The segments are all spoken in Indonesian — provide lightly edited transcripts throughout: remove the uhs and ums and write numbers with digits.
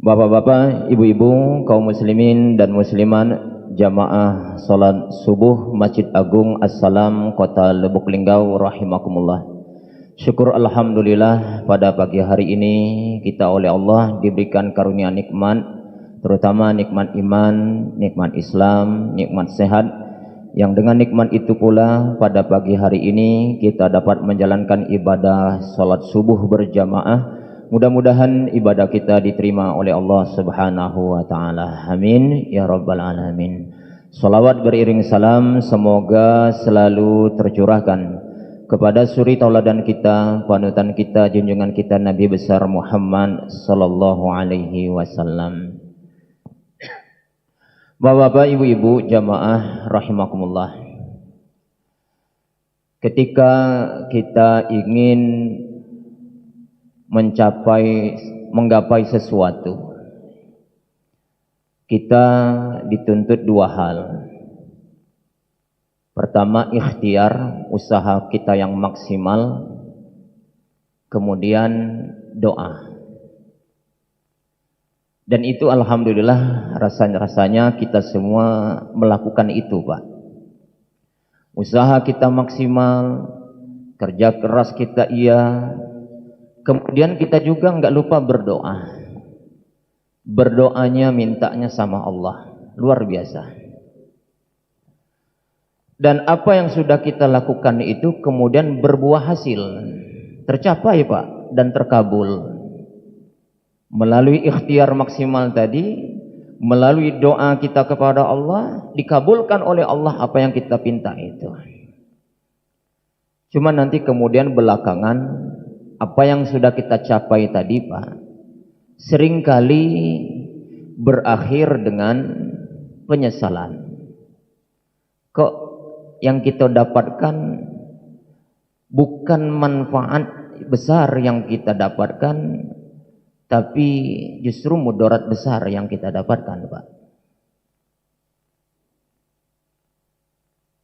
Bapak-bapak, ibu-ibu, kaum muslimin dan musliman, jamaah salat subuh Masjid Agung As-Salam Kota Lubuk Linggau rahimakumullah. Syukur alhamdulillah pada pagi hari ini kita oleh Allah diberikan karunia nikmat, terutama nikmat iman, nikmat Islam, nikmat sehat, yang dengan nikmat itu pula pada pagi hari ini kita dapat menjalankan ibadah salat subuh berjamaah. Mudah-mudahan ibadah kita diterima oleh Allah Subhanahu wa taala. Amin ya rabbal alamin. Salawat beriring salam semoga selalu tercurahkan kepada suri tauladan kita, panutan kita, junjungan kita Nabi besar Muhammad sallallahu alaihi wasallam. Bapak-bapak, ibu-ibu, jamaah rahimakumullah. Ketika kita ingin menggapai sesuatu, kita dituntut dua hal. Pertama, ikhtiar, usaha kita yang maksimal. Kemudian doa. Dan itu alhamdulillah rasanya kita semua melakukan itu, Pak. Usaha kita maksimal, kerja keras kita iya. Kemudian kita juga enggak lupa berdoa. Berdoanya mintanya sama Allah. Luar biasa. Dan apa yang sudah kita lakukan itu kemudian berbuah hasil. Tercapai, Pak, dan terkabul. Melalui ikhtiar maksimal tadi, melalui doa kita kepada Allah, dikabulkan oleh Allah apa yang kita pinta itu. Cuma nanti kemudian belakangan, apa yang sudah kita capai tadi, Pak, seringkali berakhir dengan penyesalan. Kok yang kita dapatkan bukan manfaat besar yang kita dapatkan, tapi justru mudarat besar yang kita dapatkan, Pak.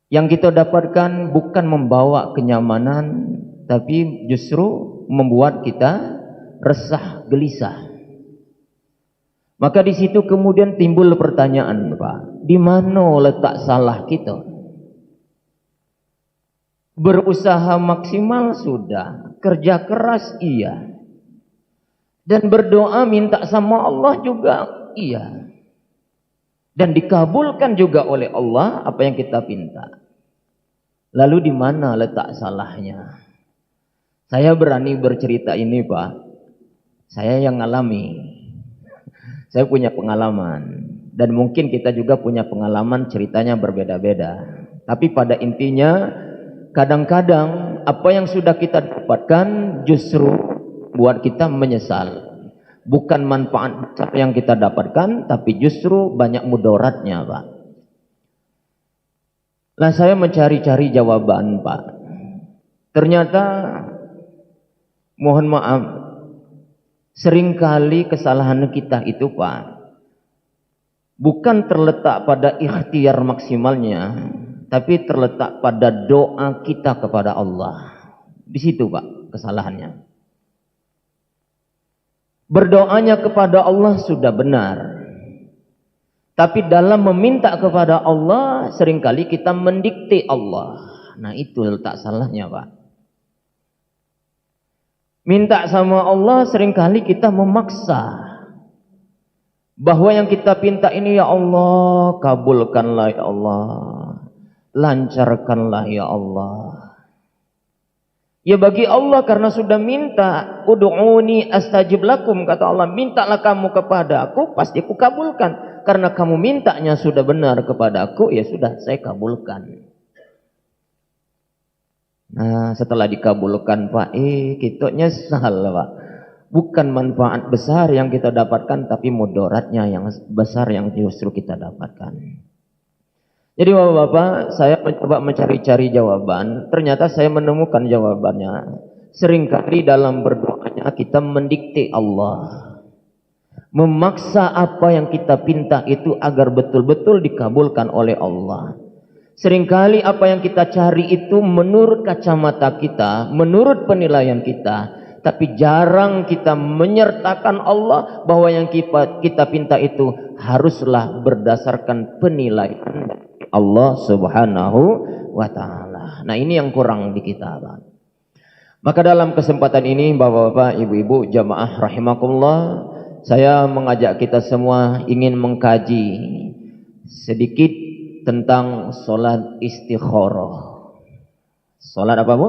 Yang kita dapatkan bukan membawa kenyamanan, tapi justru membuat kita resah, gelisah. Maka di situ kemudian timbul pertanyaan, Pak, di mana letak salah kita? Berusaha maksimal sudah, kerja keras iya, dan berdoa minta sama Allah juga iya, dan dikabulkan juga oleh Allah apa yang kita pinta. Lalu di mana letak salahnya? Saya berani bercerita ini, Pak. Saya yang ngalami. Saya punya pengalaman. Dan mungkin kita juga punya pengalaman, ceritanya berbeda-beda. Tapi pada intinya, kadang-kadang apa yang sudah kita dapatkan justru buat kita menyesal. Bukan manfaat besar yang kita dapatkan, tapi justru banyak mudaratnya, Pak. Nah, saya mencari-cari jawaban, Pak. Ternyata mohon maaf, seringkali kesalahan kita itu, Pak, bukan terletak pada ikhtiar maksimalnya, tapi terletak pada doa kita kepada Allah. Di situ, Pak, kesalahannya. Berdoanya kepada Allah sudah benar, tapi dalam meminta kepada Allah seringkali kita mendikte Allah. Nah, itu letak salahnya, Pak. Minta sama Allah seringkali kita memaksa bahwa yang kita pinta ini, ya Allah, kabulkanlah ya Allah, lancarkanlah ya Allah. Ya bagi Allah karena sudah minta, ud'uni astajib lakum, kata Allah, mintalah kamu kepada aku, pasti aku kabulkan. Karena kamu mintanya sudah benar kepada aku, ya sudah saya kabulkan. Nah, setelah dikabulkan, Pak, kita nyesal, Pak. Bukan manfaat besar yang kita dapatkan, tapi mudaratnya yang besar yang justru kita dapatkan. Jadi Bapak-bapak, saya mencoba mencari-cari jawaban. Ternyata saya menemukan jawabannya. Seringkali dalam berdoanya kita mendikte Allah, memaksa apa yang kita pinta itu agar betul-betul dikabulkan oleh Allah. Seringkali apa yang kita cari itu menurut kacamata kita, menurut penilaian kita, Tapi jarang kita menyertakan Allah bahwa yang kita pinta itu haruslah berdasarkan penilaian Allah Subhanahu wa ta'ala. Nah, ini yang kurang di kita, Pak. Maka dalam kesempatan ini, Bapak-bapak, Ibu-ibu, jamaah rahimakumullah, saya mengajak kita semua ingin mengkaji sedikit tentang solat istikharah. Solat apa, Bu?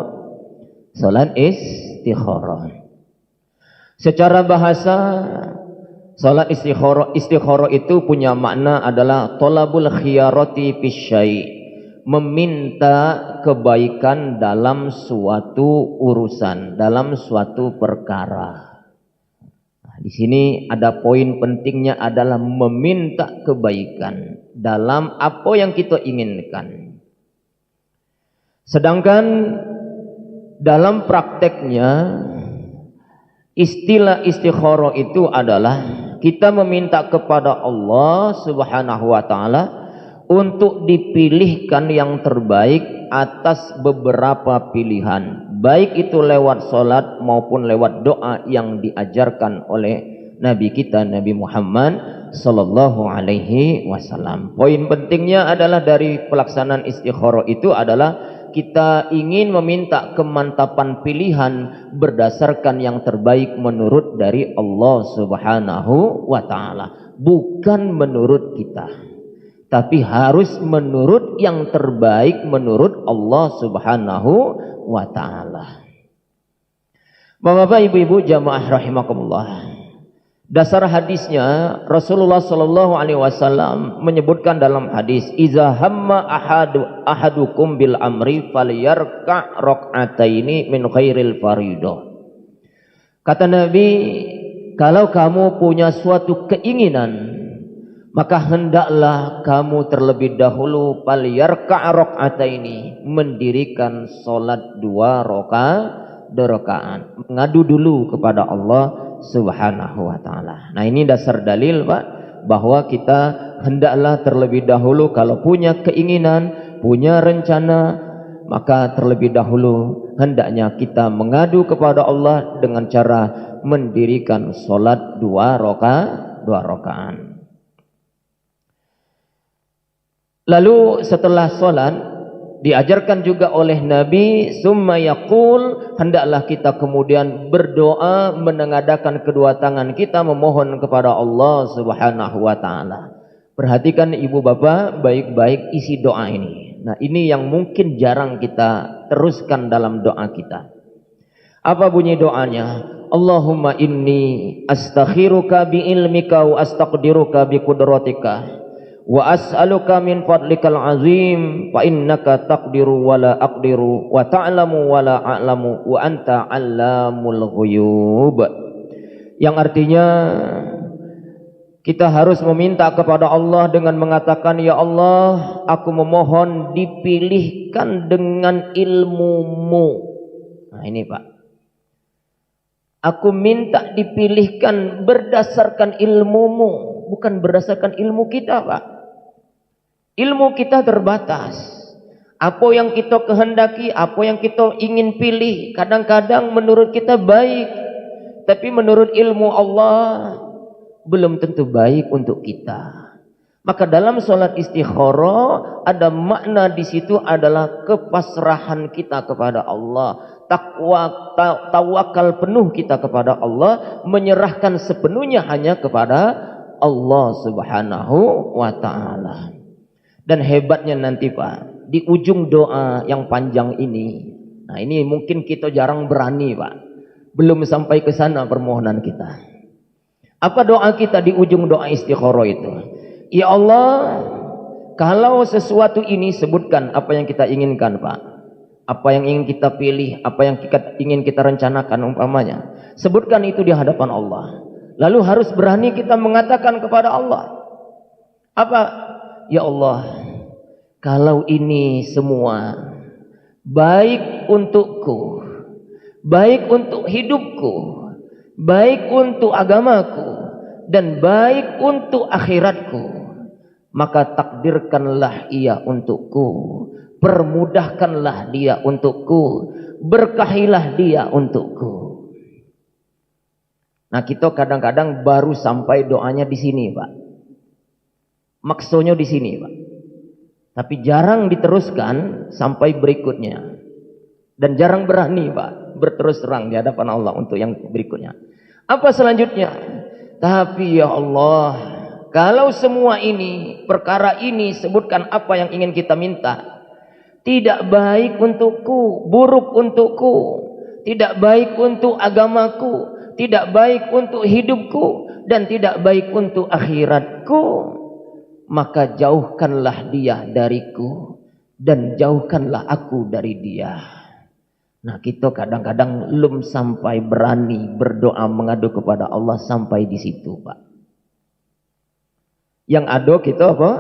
Solat istikharah. Secara bahasa, solat istikharah itu punya makna adalah tolabul khiyarati fisyai', meminta kebaikan dalam suatu urusan, dalam suatu perkara. Nah, di sini ada poin pentingnya adalah meminta kebaikan dalam apa yang kita inginkan. Sedangkan dalam prakteknya istilah istikharah itu adalah kita meminta kepada Allah Subhanahu wa ta'ala untuk dipilihkan yang terbaik atas beberapa pilihan, baik itu lewat salat maupun lewat doa yang diajarkan oleh Nabi kita Nabi Muhammad sallallahu alaihi wasallam. Poin pentingnya adalah dari pelaksanaan istikharah itu adalah kita ingin meminta kemantapan pilihan berdasarkan yang terbaik menurut dari Allah Subhanahu wa ta'ala, bukan menurut kita, tapi harus menurut yang terbaik menurut Allah Subhanahu wa ta'ala. Bapak-bapak, ibu-ibu, jamaah rahimakumullah, dasar hadisnya Rasulullah sallallahu alaihi wasallam menyebutkan dalam hadis, iza hamma ahadukum bil amri falyarka' rak'ataini min khairil faridah. Kata Nabi, kalau kamu punya suatu keinginan, maka hendaklah kamu terlebih dahulu falyarka' rak'ataini, mendirikan salat 2 rakaat, mengadu dulu kepada Allah Subhanahu wa ta'ala. Nah, ini dasar dalil, Pak, bahwa kita hendaklah terlebih dahulu kalau punya keinginan, punya rencana, maka terlebih dahulu hendaknya kita mengadu kepada Allah dengan cara mendirikan salat 2 rakaat. Lalu setelah salat diajarkan juga oleh Nabi, summa yaqul, hendaklah kita kemudian berdoa menengadahkan kedua tangan kita memohon kepada Allah Subhanahu wa ta'ala. Perhatikan ibu bapak baik-baik isi doa ini. Nah, ini yang mungkin jarang kita teruskan dalam doa kita. Apa bunyi doanya? Allahumma inni astakhiruka bi ilmika wa astaqdiruka bi qudratika wa as'aluka min fadlikal azim fa innaka taqdiru wa la aqdiru wa ta'lamu wa la a'lamu wa anta 'allamul ghuyub. Yang artinya kita harus meminta kepada Allah dengan mengatakan, ya Allah, aku memohon dipilihkan dengan ilmu-Mu. Nah, ini, Pak, aku minta dipilihkan berdasarkan ilmu-Mu, bukan berdasarkan ilmu kita, Pak. Ilmu kita terbatas. Apa yang kita kehendaki, apa yang kita ingin pilih, kadang-kadang menurut kita baik, tapi menurut ilmu Allah belum tentu baik untuk kita. Maka dalam sholat istikharah ada makna di situ adalah kepasrahan kita kepada Allah, tawakal penuh kita kepada Allah, menyerahkan sepenuhnya hanya kepada Allah Subhanahu wa ta'ala. Dan hebatnya nanti, Pak, di ujung doa yang panjang ini, nah ini mungkin kita jarang berani, Pak, belum sampai ke sana permohonan kita. Apa doa kita di ujung doa istikharah itu? Ya Allah, kalau sesuatu ini, sebutkan apa yang kita inginkan, Pak, apa yang ingin kita pilih, apa yang ingin kita rencanakan umpamanya, sebutkan itu di hadapan Allah. Lalu harus berani kita mengatakan kepada Allah, apa? Ya Allah, kalau ini semua baik untukku, baik untuk hidupku, baik untuk agamaku, dan baik untuk akhiratku, maka takdirkanlah ia untukku, permudahkanlah dia untukku, berkahilah dia untukku. Nah kita kadang-kadang baru sampai doanya di sini Pak. Maksudnya di sini Pak. Tapi jarang diteruskan sampai berikutnya. Dan jarang berani Pak berterus terang di hadapan Allah untuk yang berikutnya. Apa selanjutnya? Tapi ya Allah, kalau semua ini, perkara ini, sebutkan apa yang ingin kita minta, tidak baik untukku, buruk untukku, tidak baik untuk agamaku, tidak baik untuk hidupku, dan tidak baik untuk akhiratku, maka jauhkanlah dia dariku dan jauhkanlah aku dari dia. Nah kita kadang-kadang belum sampai berani berdoa mengadu kepada Allah sampai di situ Pak. Yang ada kita apa?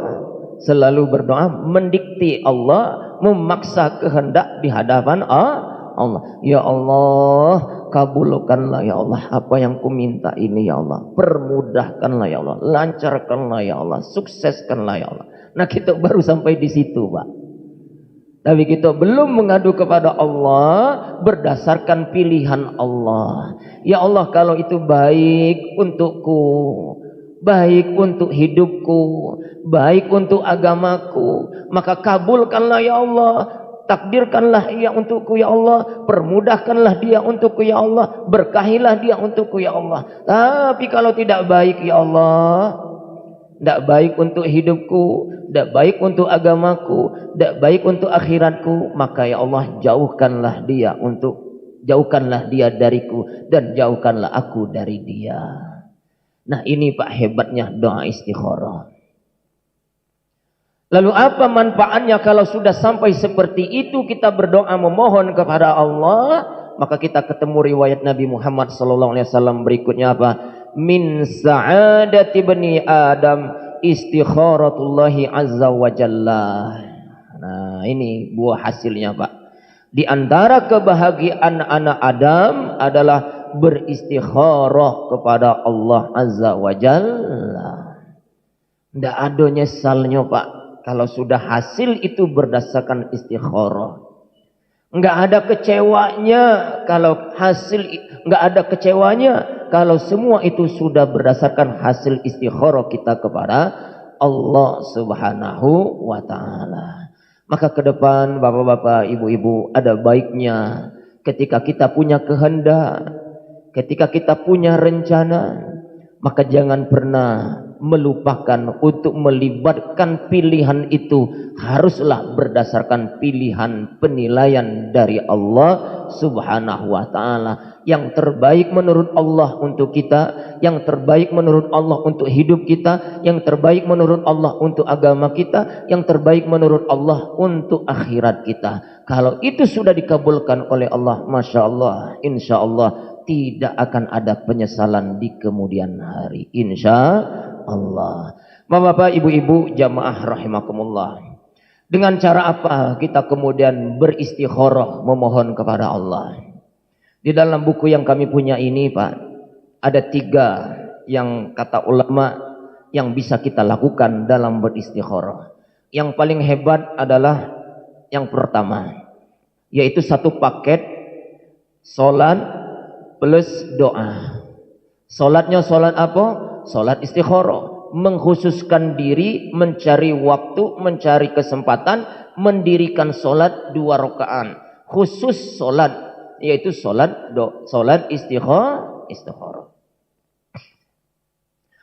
Selalu berdoa mendikti Allah, memaksa kehendak di hadapan Allah. Ya Allah, kabulkanlah ya Allah apa yang ku minta ini ya Allah. Permudahkanlah ya Allah, lancarkanlah ya Allah, sukseskanlah ya Allah. Nah kita baru sampai di situ Pak. Tapi kita belum mengadu kepada Allah berdasarkan pilihan Allah. Ya Allah, kalau itu baik untukku, baik untuk hidupku, baik untuk agamaku, maka kabulkanlah ya Allah, takdirkanlah ia untukku ya Allah, permudahkanlah dia untukku ya Allah, berkahilah dia untukku ya Allah. Tapi kalau tidak baik ya Allah, tidak baik untuk hidupku, tidak baik untuk agamaku, tidak baik untuk akhiratku, maka ya Allah jauhkanlah dia dariku dan jauhkanlah aku dari dia. Nah ini Pak hebatnya doa istikharah. Lalu apa manfaatnya kalau sudah sampai seperti itu kita berdoa memohon kepada Allah? Maka kita ketemu riwayat Nabi Muhammad SAW berikutnya apa? Min sa'adati bani Adam istikharatullahi azza wa jalla. Nah ini buah hasilnya Pak. Di antara kebahagiaan anak Adam adalah beristikharah kepada Allah azza wa jalla. Tidak ada nyesalnya Pak kalau sudah hasil itu berdasarkan istikharah. Enggak ada kecewanya kalau hasil, enggak ada kecewanya kalau semua itu sudah berdasarkan hasil istikharah kita kepada Allah Subhanahu wa taala. Maka ke depan bapak-bapak, ibu-ibu, ada baiknya ketika kita punya kehendak, ketika kita punya rencana, maka jangan pernah melupakan untuk melibatkan pilihan itu haruslah berdasarkan pilihan penilaian dari Allah Subhanahu wa taala. Yang terbaik menurut Allah untuk kita, yang terbaik menurut Allah untuk hidup kita, yang terbaik menurut Allah untuk agama kita, yang terbaik menurut Allah untuk akhirat kita. Kalau itu sudah dikabulkan oleh Allah, masya Allah, insya Allah tidak akan ada penyesalan di kemudian hari, insya Allah. Bapak-bapak, ibu-ibu, jamaah rahimakumullah. Dengan cara apa kita kemudian beristikharah memohon kepada Allah? Di dalam buku yang kami punya ini Pak, ada 3 yang kata ulama yang bisa kita lakukan dalam beristikharah. Yang paling hebat adalah yang pertama, yaitu 1 paket salat plus doa. Salatnya salat apa? Salat istikharah, mengkhususkan diri, mencari waktu, mencari kesempatan, mendirikan salat 2 rakaat. Khusus salat, yaitu salat istikharah.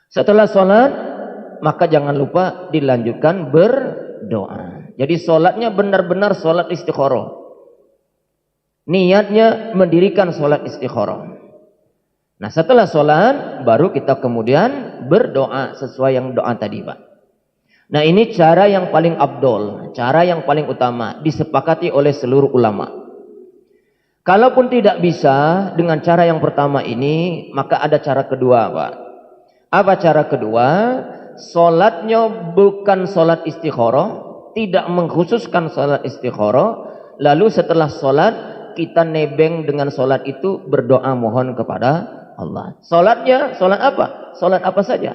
Setelah salat, maka jangan lupa dilanjutkan berdoa. Jadi salatnya benar-benar salat istikharah. Niatnya mendirikan salat istikharah. Nah setelah sholat baru kita kemudian berdoa sesuai yang doa tadi Pak. Nah ini cara yang paling abdol, cara yang paling utama, disepakati oleh seluruh ulama. Kalaupun tidak bisa dengan cara yang pertama ini, maka ada cara kedua Pak. Apa cara kedua? Sholatnya bukan sholat istikharah, tidak mengkhususkan sholat istikharah. Lalu setelah sholat kita nebeng dengan sholat itu berdoa mohon kepada Allah. Salatnya, salat apa? Salat apa saja.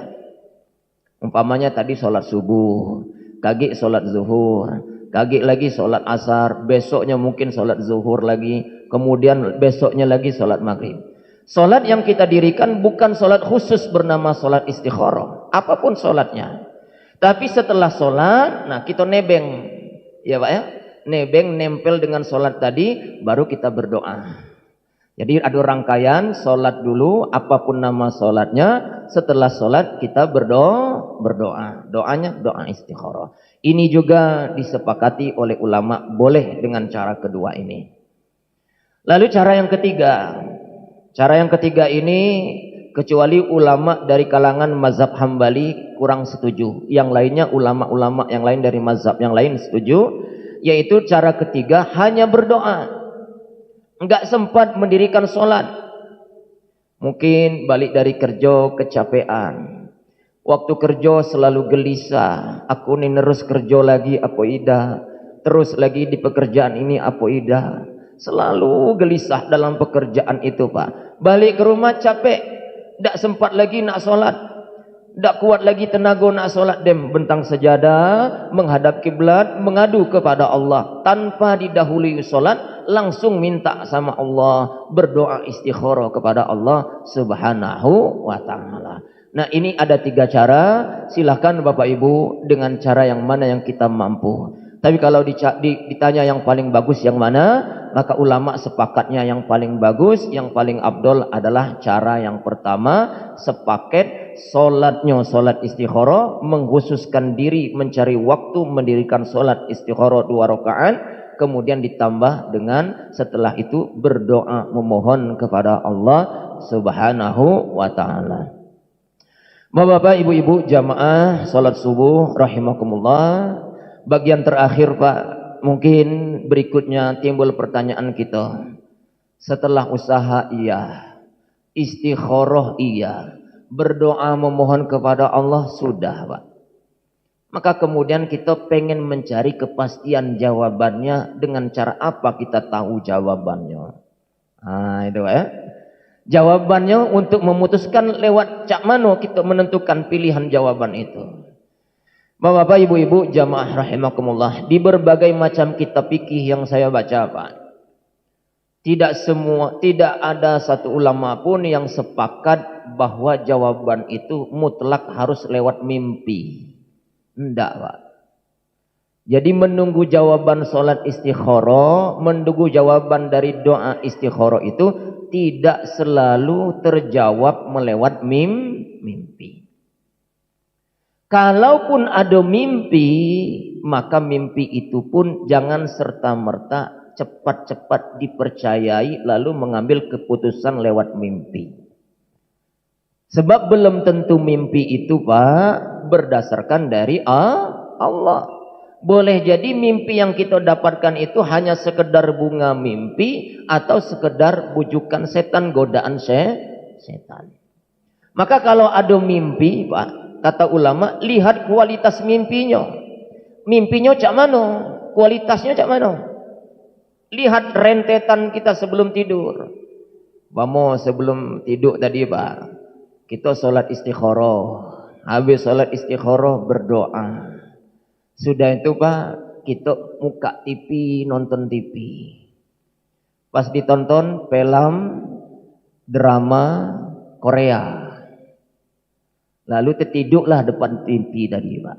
Umpamanya tadi salat subuh, kagi salat zuhur, kagi lagi salat asar, besoknya mungkin salat zuhur lagi, kemudian besoknya lagi salat maghrib. Solat yang kita dirikan bukan solat khusus bernama solat istikharah, apapun solatnya. Tapi setelah solat, nah kita nebeng, ya Pak ya, nebeng nempel dengan solat tadi, baru kita berdoa. Jadi ada rangkaian solat dulu, apapun nama solatnya. Setelah solat kita berdoa. Doanya doa istikharah. Ini juga disepakati oleh ulama boleh dengan cara kedua ini. Lalu cara yang ketiga. Cara yang ketiga ini kecuali ulama dari kalangan mazhab Hambali kurang setuju. Yang lainnya ulama-ulama yang lain dari mazhab yang lain setuju. Yaitu cara ketiga hanya berdoa. Enggak sempat mendirikan sholat. Mungkin balik dari kerja kecapean. Waktu kerja selalu gelisah. Aku ini terus kerja lagi apa idah. Terus lagi di pekerjaan ini apa idah. Selalu gelisah dalam pekerjaan itu Pak. Balik ke rumah capek. Tak sempat lagi nak sholat. Tak kuat lagi tenaga nak sholat. Dem bentang sejadah. Menghadap kiblat. Mengadu kepada Allah. Tanpa didahului sholat. Langsung minta sama Allah. Berdoa istikharah kepada Allah subhanahu wa ta'ala. Nah ini ada 3 cara. Silahkan Bapak Ibu dengan cara yang mana yang kita mampu. Tapi kalau ditanya yang paling bagus yang mana, maka ulama sepakatnya yang paling bagus, yang paling abdol adalah cara yang pertama, sepaket solatnya solat istikharah, mengkhususkan diri mencari waktu mendirikan solat istikharah 2 rakaat, kemudian ditambah dengan setelah itu berdoa memohon kepada Allah subhanahu wa ta'ala. Bapak, ibu-ibu, jamaah salat subuh rahimakumullah. Bagian terakhir Pak, mungkin berikutnya timbul pertanyaan kita. Setelah usaha iya, istikharah iya, berdoa memohon kepada Allah sudah Pak. Maka kemudian kita pengen mencari kepastian jawabannya. Dengan cara apa kita tahu jawabannya? Nah itu ya. Jawabannya untuk memutuskan lewat cak mano kita menentukan pilihan jawaban itu. Bapak, ibu-ibu, jamaah rahimakumullah, di berbagai macam kitab fikih yang saya baca Pak, tidak ada satu ulama pun yang sepakat bahwa jawaban itu mutlak harus lewat mimpi. Enggak Pak. Jadi menunggu jawaban solat istikharah, menunggu jawaban dari doa istikharah itu tidak selalu terjawab melewat mimpi. Kalaupun ada mimpi, maka mimpi itu pun jangan serta-merta cepat-cepat dipercayai lalu mengambil keputusan lewat mimpi. Sebab belum tentu mimpi itu Pak berdasarkan dari Allah. Boleh jadi mimpi yang kita dapatkan itu hanya sekedar bunga mimpi atau sekedar bujukan setan, godaan setan. Maka kalau ada mimpi Pak, kata ulama, lihat kualitas mimpinya. Mimpinya cak mano? Kualitasnya cak mano? Lihat rentetan kita sebelum tidur. Bamo sebelum tidur tadi Pak, kita sholat istikharah. Habis sholat istikharah berdoa. Sudah itu Pak, kita buka TV, nonton TV. Pas ditonton film drama Korea. Lalu tertiduklah depan TV tadi Pak.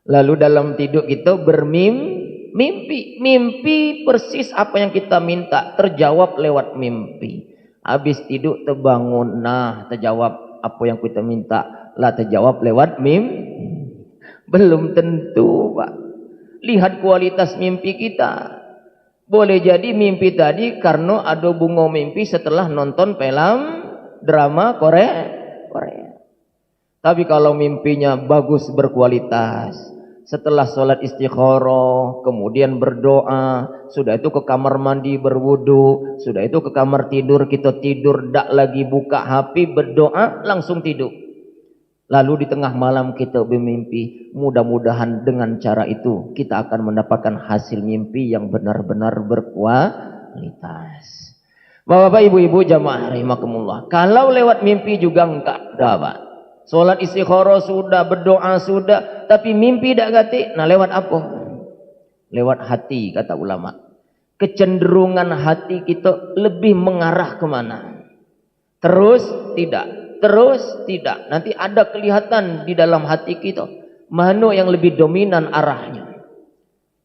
Lalu dalam tidur kita bermimpi. Mimpi persis apa yang kita minta. Terjawab lewat mimpi. Habis tidur terbangun. Nah terjawab apa yang kita minta. Lah terjawab lewat mimpi. Belum tentu Pak. Lihat kualitas mimpi kita. Boleh jadi mimpi tadi karena ada bunga mimpi setelah nonton film drama Korea. Tapi kalau mimpinya bagus berkualitas, setelah sholat istikharah, kemudian berdoa, sudah itu ke kamar mandi berwudu, sudah itu ke kamar tidur, kita tidur, tak lagi buka HP, berdoa, langsung tidur. Lalu di tengah malam kita bermimpi, mudah-mudahan dengan cara itu kita akan mendapatkan hasil mimpi yang benar-benar berkualitas. Bapak, ibu-ibu, jamaah rahimakumullah, kalau lewat mimpi juga enggak ada Pak. Sholat istikharah sudah, berdoa sudah, tapi mimpi tak gati. Nah lewat apa? Lewat hati kata ulama. Kecenderungan hati kita lebih mengarah kemana? Terus tidak, terus tidak. Nanti ada kelihatan di dalam hati kita mana yang lebih dominan arahnya.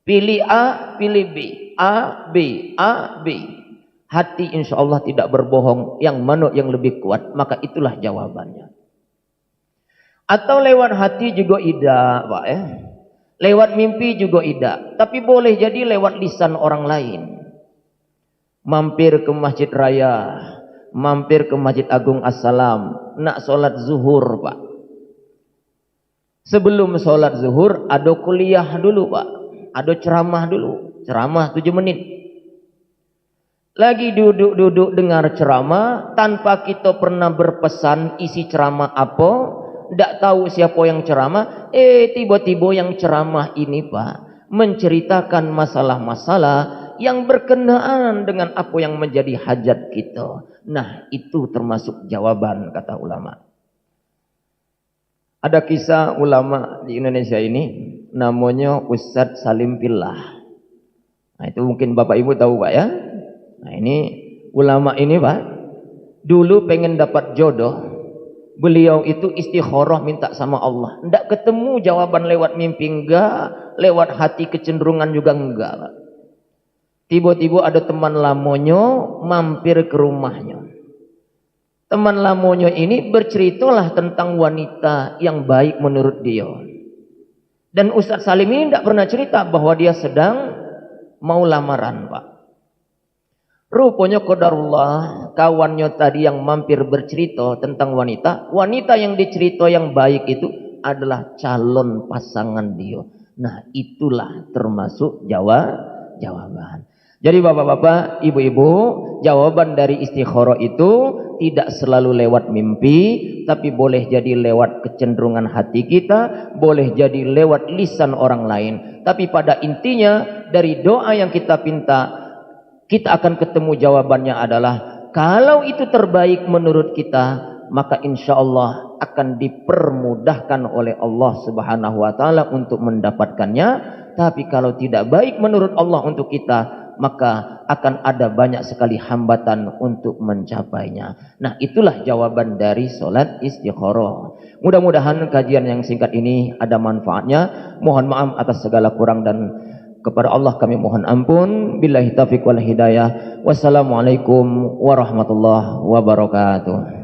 Pilih A, pilih B. A, B, A, B. Hati insya Allah tidak berbohong. Yang mana yang lebih kuat, maka itulah jawabannya. Atau lewat hati juga tidak, Pak ya. Lewat mimpi juga tidak. Tapi boleh jadi lewat lisan orang lain. Mampir ke masjid raya, mampir ke Masjid Agung As-Salam, nak sholat zuhur, Pak. Sebelum sholat zuhur ada kuliah dulu, Pak. Ada ceramah dulu, ceramah 7 menit. Lagi duduk-duduk dengar ceramah, tanpa kita pernah berpesan isi ceramah apa, tidak tahu siapa yang ceramah, tiba-tiba yang ceramah ini, Pak, menceritakan masalah-masalah yang berkenaan dengan apa yang menjadi hajat kita. Nah, itu termasuk jawaban, kata ulama. Ada kisah ulama di Indonesia ini, namanya Ustadz Salim Pillah. Nah, itu mungkin Bapak Ibu tahu, Pak ya. Nah, ini ulama ini, Pak, dulu pengen dapat jodoh. Beliau itu istikharah minta sama Allah. Tidak ketemu jawaban lewat mimpi, enggak. Lewat hati kecenderungan juga enggak, Pak. Tiba-tiba ada teman lamonyo mampir ke rumahnya. Teman lamonyo ini berceritalah tentang wanita yang baik menurut dia. Dan Ustadz Salim ini tidak pernah cerita bahwa dia sedang mau lamaran, Pak. Rupanya qadarullah, kawannya tadi yang mampir bercerita tentang wanita yang dicerita yang baik itu adalah calon pasangan dia. Nah, itulah termasuk jawaban. Jadi bapak-bapak, ibu-ibu, jawaban dari istikharah itu tidak selalu lewat mimpi, tapi boleh jadi lewat kecenderungan hati kita, boleh jadi lewat lisan orang lain. Tapi pada intinya dari doa yang kita minta, kita akan ketemu jawabannya adalah kalau itu terbaik menurut kita, maka insya Allah akan dipermudahkan oleh Allah Subhanahu wa Ta'ala untuk mendapatkannya. Tapi kalau tidak baik menurut Allah untuk kita, maka akan ada banyak sekali hambatan untuk mencapainya. Nah, itulah jawaban dari sholat istikharah. Mudah-mudahan kajian yang singkat ini ada manfaatnya. Mohon maaf atas segala kurang dan kepada Allah kami mohon ampun. Billahi taufiq wal hidayah. Wassalamualaikum warahmatullahi wabarakatuh.